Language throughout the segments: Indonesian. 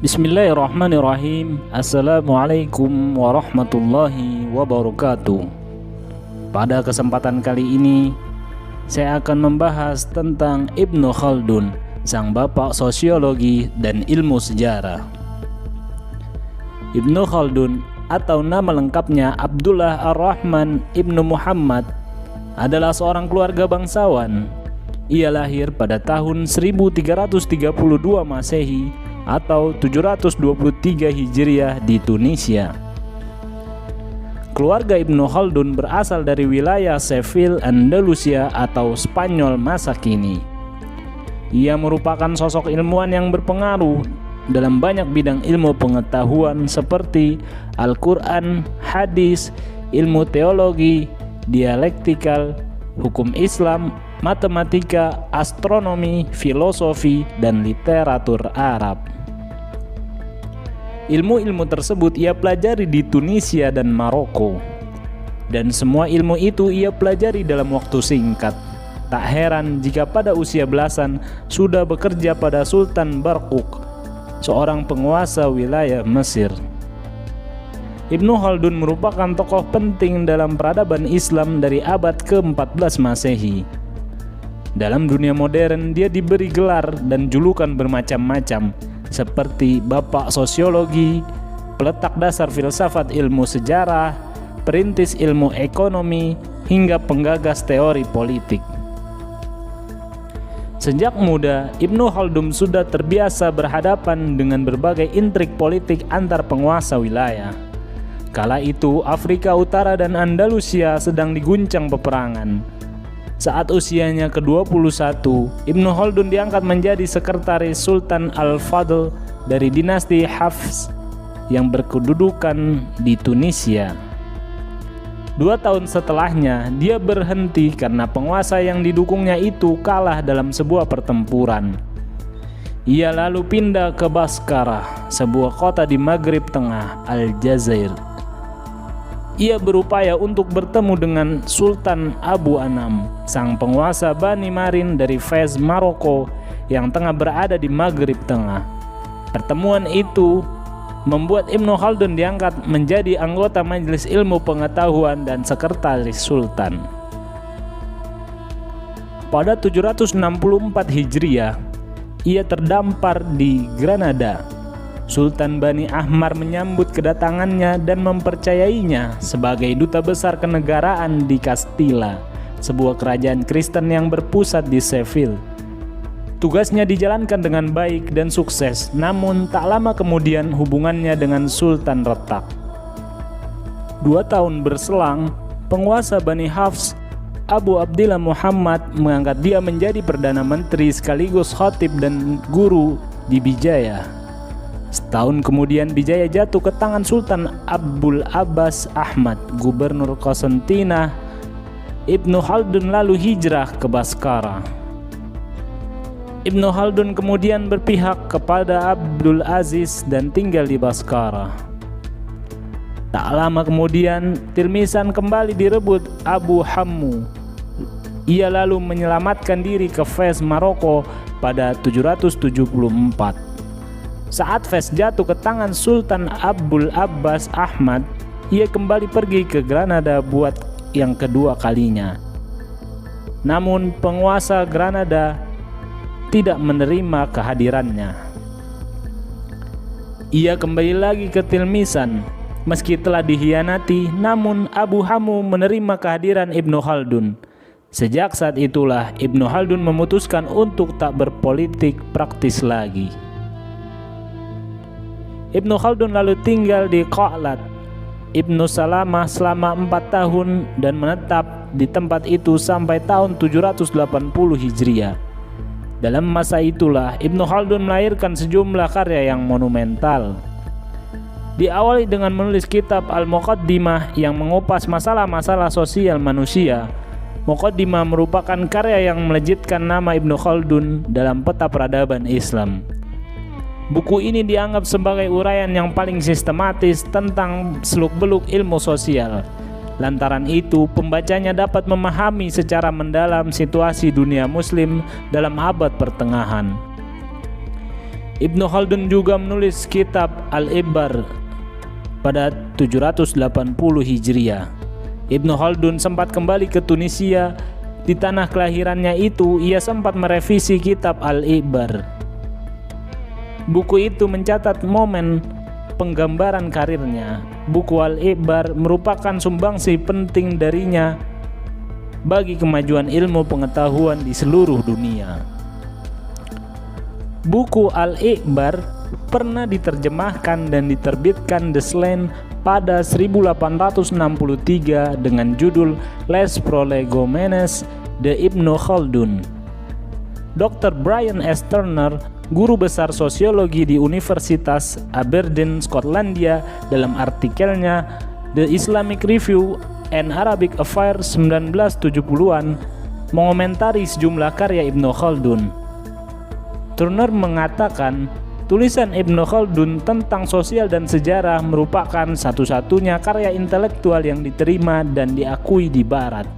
Bismillahirrahmanirrahim. Assalamualaikum warahmatullahi wabarakatuh. Pada kesempatan kali ini saya akan membahas tentang Ibnu Khaldun, sang bapak sosiologi dan ilmu sejarah. Ibnu Khaldun atau nama lengkapnya Abdullah Ar-Rahman Ibnu Muhammad adalah seorang keluarga bangsawan. Ia lahir pada tahun 1332 Masehi atau 723 Hijriah di Tunisia. Keluarga Ibnu Khaldun berasal dari wilayah Seville, Andalusia atau Spanyol masa kini. Ia merupakan sosok ilmuwan yang berpengaruh dalam banyak bidang ilmu pengetahuan seperti Al-Quran, hadis, ilmu teologi, dialektikal, hukum Islam, matematika, astronomi, filosofi, dan literatur Arab. Ilmu-ilmu tersebut ia pelajari di Tunisia dan Maroko, dan semua ilmu itu ia pelajari dalam waktu singkat. Tak heran jika pada usia belasan sudah bekerja pada Sultan Barquq, seorang penguasa wilayah Mesir. Ibnu Khaldun merupakan tokoh penting dalam peradaban Islam dari abad ke-14 Masehi. Dalam dunia modern dia diberi gelar dan julukan bermacam-macam seperti bapak sosiologi, peletak dasar filsafat ilmu sejarah, perintis ilmu ekonomi, hingga penggagas teori politik. Sejak muda, Ibnu Khaldun sudah terbiasa berhadapan dengan berbagai intrik politik antar penguasa wilayah. Kala itu Afrika Utara dan Andalusia sedang diguncang peperangan. Saat usianya ke-21, Ibnu Khaldun diangkat menjadi sekretaris Sultan Al-Fadl dari dinasti Hafs yang berkedudukan di Tunisia. 2 tahun setelahnya, dia berhenti karena penguasa yang didukungnya itu kalah dalam sebuah pertempuran. Ia lalu pindah ke Baskarah, sebuah kota di Maghrib Tengah, Aljazair. Ia berupaya untuk bertemu dengan Sultan Abu Anam, sang penguasa Bani Marin dari Fez, Maroko yang tengah berada di Maghrib Tengah. Pertemuan itu membuat Ibnu Khaldun diangkat menjadi anggota Majelis Ilmu Pengetahuan dan sekretaris Sultan. Pada 764 Hijriah, ia terdampar di Granada. Sultan Bani Ahmar menyambut kedatangannya dan mempercayainya sebagai duta besar kenegaraan di Castilla, sebuah kerajaan Kristen yang berpusat di Seville. Tugasnya dijalankan dengan baik dan sukses, namun tak lama kemudian hubungannya dengan Sultan retak. 2 tahun berselang, penguasa Bani Hafs, Abu Abdillah Muhammad, mengangkat dia menjadi Perdana Menteri sekaligus khatib dan guru di Bijaya. Setahun kemudian Bijaya jatuh ke tangan Sultan Abul Abbas Ahmad, gubernur Konstantina. Ibnu Khaldun lalu hijrah ke Baskarah. Ibnu Khaldun kemudian berpihak kepada Abdul Aziz dan tinggal di Baskarah. Tak lama kemudian Tilmisan kembali direbut Abu Hammu. Ia lalu menyelamatkan diri ke Fez, Maroko pada 774. Saat Fez jatuh ke tangan Sultan Abul Abbas Ahmad, ia kembali pergi ke Granada buat yang kedua kalinya. Namun penguasa Granada tidak menerima kehadirannya. Ia kembali lagi ke Tilmisan. Meski telah dikhianati, namun Abu Hammu menerima kehadiran Ibnu Khaldun. Sejak saat itulah Ibnu Khaldun memutuskan untuk tak berpolitik praktis lagi. Ibnu Khaldun lalu tinggal di Qa'lat Ibnu Salamah selama 4 tahun dan menetap di tempat itu sampai tahun 780 Hijriah. Dalam masa itulah Ibnu Khaldun melahirkan sejumlah karya yang monumental. Diawali dengan menulis kitab Al-Muqaddimah yang mengupas masalah-masalah sosial manusia. Muqaddimah merupakan karya yang melejitkan nama Ibnu Khaldun dalam peta peradaban Islam. Buku ini dianggap sebagai uraian yang paling sistematis tentang seluk-beluk ilmu sosial. Lantaran itu, pembacanya dapat memahami secara mendalam situasi dunia muslim dalam abad pertengahan. Ibnu Khaldun juga menulis kitab Al-Ibar pada 780 Hijriah. Ibnu Khaldun sempat kembali ke Tunisia. Di tanah kelahirannya itu, ia sempat merevisi kitab Al-Ibar. Buku itu mencatat momen penggambaran karirnya. Buku Al-Ibar merupakan sumbangsi penting darinya bagi kemajuan ilmu pengetahuan di seluruh dunia. Buku Al-Ibar pernah diterjemahkan dan diterbitkan The Slant pada 1863 dengan judul Les Prolegomènes de Ibnu Khaldun. Dr. Brian S. Turner, guru besar sosiologi di Universitas Aberdeen, Skotlandia, dalam artikelnya The Islamic Review and Arabic Affairs 1970-an mengomentari sejumlah karya Ibnu Khaldun. Turner mengatakan, tulisan Ibnu Khaldun tentang sosial dan sejarah merupakan satu-satunya karya intelektual yang diterima dan diakui di Barat.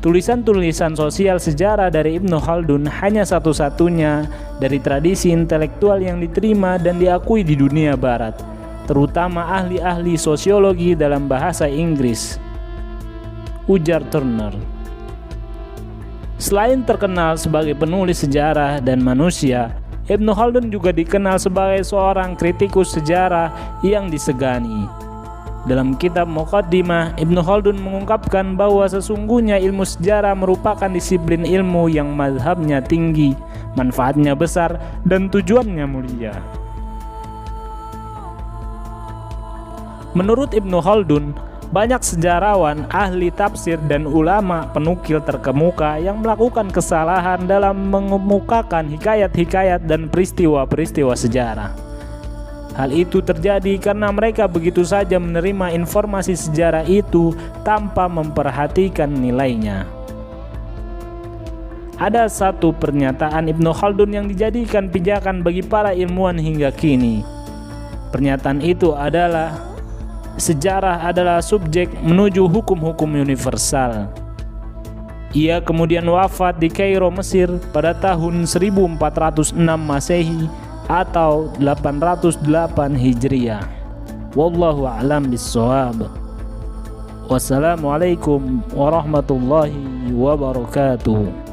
Tulisan-tulisan sosial sejarah dari Ibnu Khaldun hanya satu-satunya dari tradisi intelektual yang diterima dan diakui di dunia Barat, terutama ahli-ahli sosiologi dalam bahasa Inggris, ujar Turner. Selain terkenal sebagai penulis sejarah dan manusia, Ibnu Khaldun juga dikenal sebagai seorang kritikus sejarah yang disegani. Dalam kitab Muqaddimah, Ibnu Khaldun mengungkapkan bahwa sesungguhnya ilmu sejarah merupakan disiplin ilmu yang mazhabnya tinggi, manfaatnya besar, dan tujuannya mulia. Menurut Ibnu Khaldun, banyak sejarawan, ahli tafsir, dan ulama penukil terkemuka yang melakukan kesalahan dalam mengemukakan hikayat-hikayat dan peristiwa-peristiwa sejarah. Hal itu terjadi karena mereka begitu saja menerima informasi sejarah itu tanpa memperhatikan nilainya. Ada satu pernyataan Ibnu Khaldun yang dijadikan pijakan bagi para ilmuwan hingga kini. Pernyataan itu adalah, sejarah adalah subjek menuju hukum-hukum universal. Ia kemudian wafat di Kairo, Mesir pada tahun 1406 Masehi atau 808 Hijriah. Wallahu a'lam bishawab. Wassalamualaikum warahmatullahi wabarakatuh.